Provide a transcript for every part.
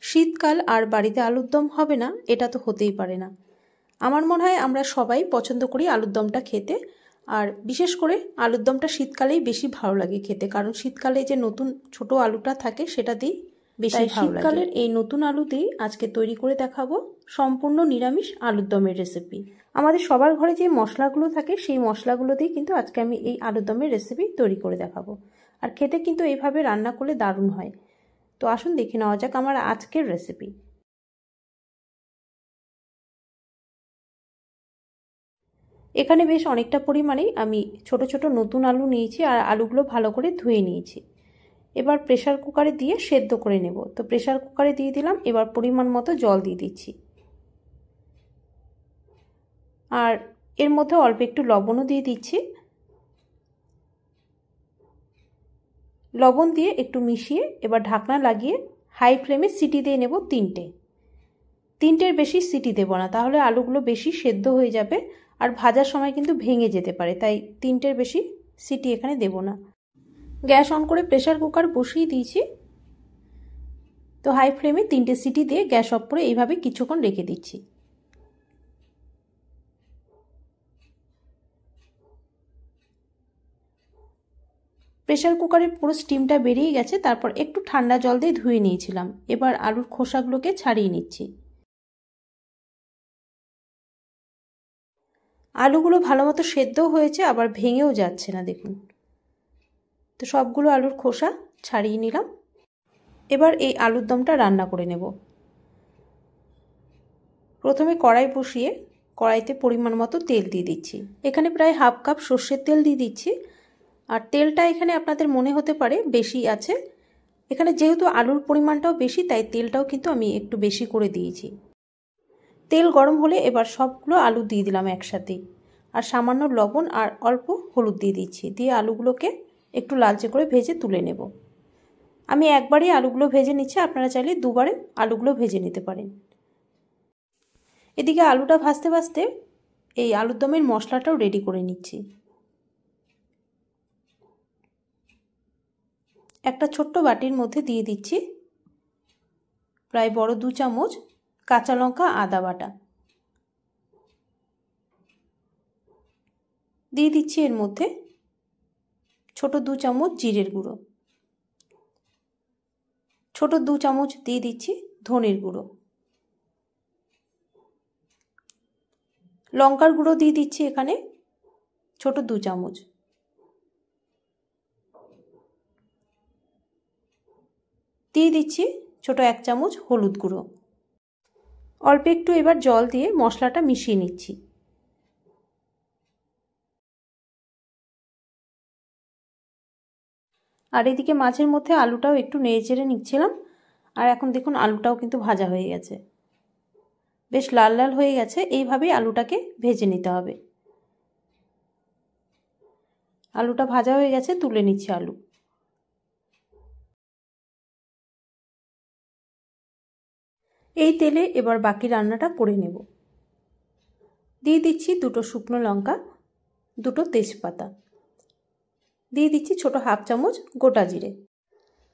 শীতকাল আর বাড়িতে আলুর দম হবে না, এটা তো হতেই পারে না। আমার মনে হয় আমরা সবাই পছন্দ করি আলুর দমটা খেতে, আর বিশেষ করে আলুর দমটা শীতকালেই বেশি ভালো লাগে খেতে, কারণ শীতকালে যে নতুন ছোট আলুটা থাকে সেটা দিয়েই বেশি ভালো লাগে। শীতকালের এই নতুন আলু দিয়েই আজকে তৈরি করে দেখাবো সম্পূর্ণ নিরামিষ আলুর দমের রেসিপি। আমাদের সবার ঘরে যে মশলাগুলো থাকে সেই মশলাগুলো দিয়ে কিন্তু আজকে আমি এই আলুর দমের রেসিপি তৈরি করে দেখাবো, আর খেতে কিন্তু এইভাবে রান্না করলে দারুণ হয়। তো আসুন দেখে নেওয়া যাক আমার আজকের রেসিপি। এখানে বেশ অনেকটা পরিমাণেই আমি ছোট ছোট নতুন আলু নিয়েছি, আর আলুগুলো ভালো করে ধুয়ে নিয়েছি। এবার প্রেসার কুকারে দিয়ে সেদ্ধ করে নেব। তো প্রেসার কুকারে দিয়ে দিলাম, এবার পরিমাণ মতো জল দিয়ে দিচ্ছি, আর এর মধ্যে অল্প একটু লবণও দিয়ে দিচ্ছি। লবণ দিয়ে একটু মিশিয়ে এবার ঢাকনা লাগিয়ে হাই ফ্লেমে সিটি দিয়ে নেব তিনটের বেশি সিটি দেব না, তাহলে আলুগুলো বেশি সেদ্ধ হয়ে যাবে আর ভাজার সময় কিন্তু ভেঙে যেতে পারে, তাই তিনটের বেশি সিটি এখানে দেব না। গ্যাস অন করে প্রেসার কুকার বসিয়ে দিয়েছি। তো হাই ফ্লেমে 3টে সিটি দিয়ে গ্যাস অফ করে এইভাবে কিছুক্ষণ রেখে দিচ্ছি। প্রেসার কুকারের পুরো স্টিমটা বেরিয়ে গেছে, তারপর একটু ঠান্ডা জল দিয়ে ধুয়ে নিয়েছিলাম। এবার আলুর খোসাগুলোকে ছাড়িয়ে নিচ্ছি। আলুগুলো ভালো মতো সেদ্ধও হয়েছে, আবার ভেঙেও যাচ্ছে না, দেখুন। তো সবগুলো আলুর খোসা ছাড়িয়ে নিলাম। এবার এই আলুর দমটা রান্না করে নেব। প্রথমে কড়াই বসিয়ে কড়াইতে পরিমাণ মতো তেল দিয়ে দিচ্ছি। এখানে প্রায় হাফ কাপ সর্ষের তেল দিয়ে দিচ্ছি, আর তেলটা এখানে আপনাদের মনে হতে পারে বেশি আছে। এখানে যেহেতু আলুর পরিমাণটাও বেশি, তাই তেলটাও কিন্তু আমি একটু বেশি করে দিয়েছি। তেল গরম হলে এবার সবগুলো আলু দিয়ে দিলাম একসাথেই, আর সামান্য লবণ আর অল্প হলুদ দিয়ে দিচ্ছি। দিয়ে আলুগুলোকে একটু লালচে করে ভেজে তুলে নেব। আমি একবারই আলুগুলো ভেজে নিচ্ছি, আপনারা চাইলে দুবারে আলুগুলো ভেজে নিতে পারেন। এদিকে আলুটা ভাজতে ভাজতে এই আলুর দমের মশলাটাও রেডি করে নিচ্ছি। একটা ছোট্ট বাটির মধ্যে দিয়ে দিচ্ছি প্রায় বড় 2 চামচ কাঁচা লঙ্কা আদা বাটা। দিয়ে দিচ্ছি এর মধ্যে ছোট 2 চামচ জিরের গুঁড়ো, ছোট 2 চামচ দিয়ে দিচ্ছি ধনের গুঁড়ো, লঙ্কার গুঁড়ো দিয়ে দিচ্ছি এখানে ছোট 2 চামচ, দিয়ে দিচ্ছি ছোট 1 চামচ হলুদ গুঁড়ো। অল্প একটু এবার জল দিয়ে মশলাটা মিশিয়ে নিচ্ছি। আর এদিকে মাঝের মধ্যে আলুটাও একটু নেড়ে চেড়ে নিচ্ছিলাম, আর এখন দেখুন আলুটাও কিন্তু ভাজা হয়ে গেছে, বেশ লাল লাল হয়ে গেছে। এইভাবেই আলুটাকে ভেজে নিতে হবে। আলুটা ভাজা হয়ে গেছে, তুলে নিচ্ছি আলু। এই তেলে এবার বাকি রান্নাটা করে নেব। দিয়ে দিচ্ছি 2টো শুকনো লঙ্কা, 2টো তেজপাতা, দিয়ে দিচ্ছি ছোট হাফ চামচ গোটা জিরে।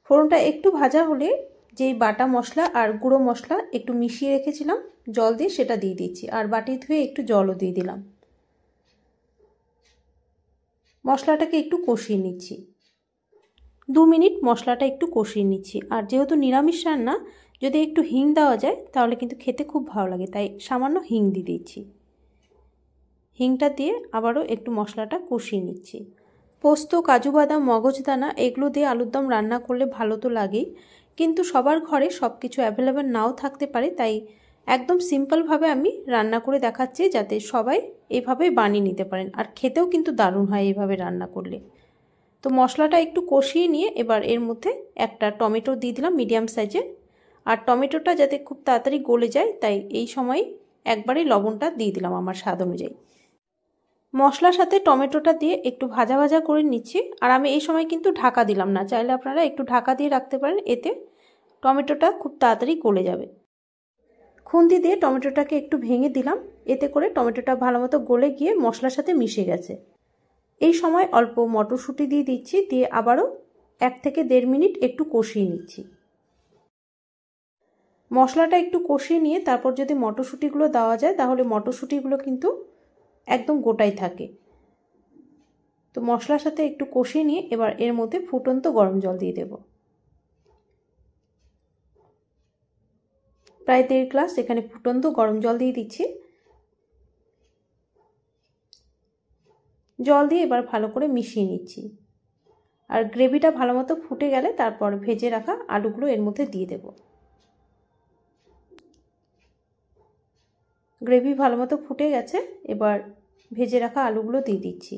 ফোড়নটা একটু ভাজা হলে যেই বাটা মশলা আর গুঁড়ো মশলা একটু মিশিয়ে রেখেছিলাম জল দিয়ে, সেটা দিয়ে দিচ্ছি, আর বাটি ধুয়ে একটু জলও দিয়ে দিলাম। মশলাটাকে একটু কষিয়ে নিচ্ছি। 2 মিনিট মশলাটা একটু কষিয়ে নিচ্ছি। আর যেহেতু নিরামিষ রান্না, যদি একটু হিং দেওয়া যায় তাহলে কিন্তু খেতে খুব ভালো লাগে, তাই সামান্য হিং দিয়ে দিচ্ছি। হিংটা দিয়ে আবারও একটু মশলাটা কষিয়ে নিচ্ছি। পোস্ত, কাজু বাদাম, মগজদানা এগুলো দিয়ে আলুর দম রান্না করলে ভালো তো লাগেই, কিন্তু সবার ঘরে সব কিছু অ্যাভেলেবেল নাও থাকতে পারে, তাই একদম সিম্পলভাবে আমি রান্না করে দেখাচ্ছি, যাতে সবাই এইভাবে বানিয়ে নিতে পারেন। আর খেতেও কিন্তু দারুণ হয় এইভাবে রান্না করলে। তো মশলাটা একটু কষিয়ে নিয়ে এবার এর মধ্যে একটা টমেটো দিয়ে দিলাম মিডিয়াম সাইজের, আর টমেটোটা যাতে খুব তাড়াতাড়ি গলে যায় তাই এই সময় একবারে লবণটা দিয়ে দিলাম আমার স্বাদ অনুযায়ী। মশলার সাথে টমেটোটা দিয়ে একটু ভাজা ভাজা করে নিচ্ছি, আর আমি এই সময় কিন্তু ঢাকা দিলাম না, চাইলে আপনারা একটু ঢাকা দিয়ে রাখতে পারেন, এতে টমেটোটা খুব তাড়াতাড়ি গলে যাবে। খুন্তি দিয়ে টমেটোটাকে একটু ভেঙে দিলাম, এতে করে টমেটোটা ভালো মতো গলে গিয়ে মশলার সাথে মিশে গেছে। এই সময় অল্প মটরশুঁটি দিয়ে দিচ্ছি, দিয়ে আবারও 1 থেকে 1.5 মিনিট একটু কষিয়ে নিচ্ছি। মশলাটা একটু কষিয়ে নিয়ে তারপর যদি মটরশুঁটিগুলো দেওয়া যায় তাহলে মটরশুঁটিগুলো কিন্তু একদম গোটাই থাকে। তো মশলার সাথে একটু কষিয়ে নিয়ে এবার এর মধ্যে ফুটন্ত গরম জল দিয়ে দেব। প্রায় 1.5 গ্লাস এখানে ফুটন্ত গরম জল দিয়ে দিচ্ছি। জল দিয়ে এবার ভালো করে মিশিয়ে নিচ্ছি। আর গ্রেভিটা ভালো মতো ফুটে গেলে তারপর ভেজে রাখা আলুগুলো এর মধ্যে দিয়ে দেব। গ্রেভি ভালো মতো ফুটে গেছে, এবার ভেজে রাখা আলুগুলো দিয়ে দিচ্ছি।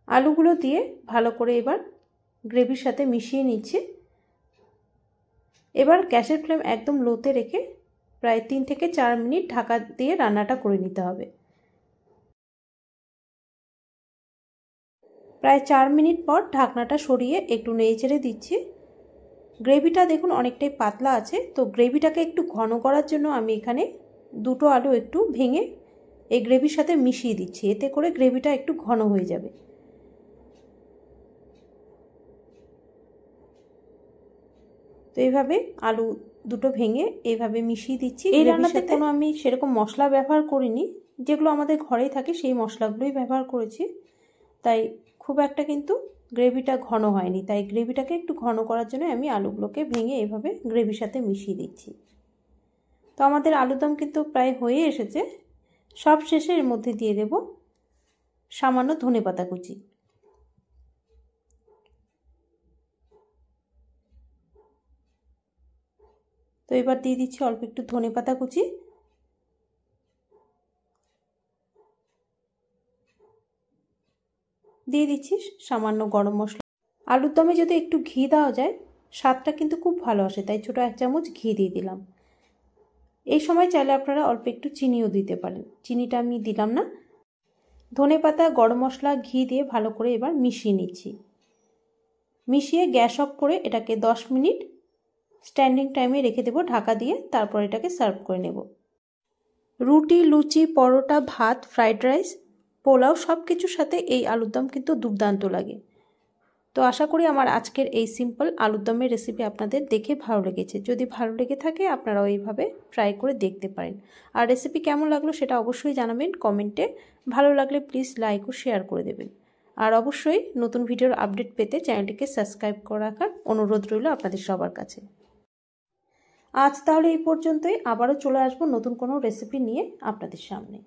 আলুগুলো দিয়ে ভালো করে এবার গ্রেভির সাথে মিশিয়ে নিচ্ছি। এবার গ্যাসের ফ্লেম একদম লোতে রেখে প্রায় 3 থেকে 4 মিনিট ঢাকা দিয়ে রান্নাটা করে নিতে হবে। প্রায় 4 মিনিট পর ঢাকনাটা সরিয়ে একটু নেড়েচেড়ে দিচ্ছি। গ্রেভিটা দেখুন অনেকটাই পাতলা আছে, তো গ্রেভিটাকে একটু ঘন করার জন্য আমি এখানে 2টো আলু একটু ভেঙে এই গ্রেভির সাথে মিশিয়ে দিচ্ছি, এতে করে গ্রেভিটা একটু ঘন হয়ে যাবে। তো এইভাবে আলু দুটো ভেঙে এইভাবে মিশিয়ে দিচ্ছি। এই রান্নাতে কোনো আমি সেরকম মশলা ব্যবহার করিনি, যেগুলো আমাদের ঘরেই থাকে সেই মশলাগুলোই ব্যবহার করেছি, তাই খুব একটা কিন্তু গ্রেভিটা ঘন হয়নি। তাই গ্রেভিটাকে একটু ঘন করার জন্য আমি আলুগুলোকে ভেঙে এইভাবে গ্রেভির সাথে মিশিয়ে দিচ্ছি। তো আমাদের আলুদম কিন্তু প্রায় হয়ে এসেছে। সব শেষে এর মধ্যে দিয়ে দেব সামান্য ধনেপাতা কুচি। তো এবার দিয়ে দিচ্ছি অল্প একটু ধনেপাতা কুচি। দিয়ে দিচ্ছি সামান্য গরম মশলা। আলুর দমে যদি একটু ঘি দেওয়া যায় স্বাদটা কিন্তু খুব ভালো আসে, তাই ছোটো 1 চামচ ঘি দিয়ে দিলাম। এই সময় চাইলে আপনারা অল্প একটু চিনিও দিতে পারেন, চিনিটা আমি দিলাম না। ধনেপাতা, গরম মশলা, ঘি দিয়ে ভালো করে এবার মিশিয়ে নিচ্ছি। মিশিয়ে গ্যাস অফ করে এটাকে 10 মিনিট স্ট্যান্ডিং টাইমে রেখে দেবো ঢাকা দিয়ে। তারপর এটাকে সার্ভ করে নেব। রুটি, লুচি, পরোটা, ভাত, ফ্রাইড রাইস, পোলাও সব কিছুর সাথে এই আলুর দম কিন্তু দুর্দান্ত লাগে। তো আশা করি আমার আজকের এই সিম্পল আলুর দমের রেসিপি আপনাদের দেখে ভালো লেগেছে। যদি ভালো লেগে থাকে আপনারাও এইভাবে ট্রাই করে দেখতে পারেন। আর রেসিপি কেমন লাগলো সেটা অবশ্যই জানাবেন কমেন্টে। ভালো লাগলে প্লিজ লাইক ও শেয়ার করে দেবেন। আর অবশ্যই নতুন ভিডিওর আপডেট পেতে চ্যানেলটিকে সাবস্ক্রাইব করে রাখার অনুরোধ রইল আপনাদের সবার কাছে। আজ তাহলে এই পর্যন্তই। আবারও চলে আসবো নতুন কোনো রেসিপি নিয়ে আপনাদের সামনে।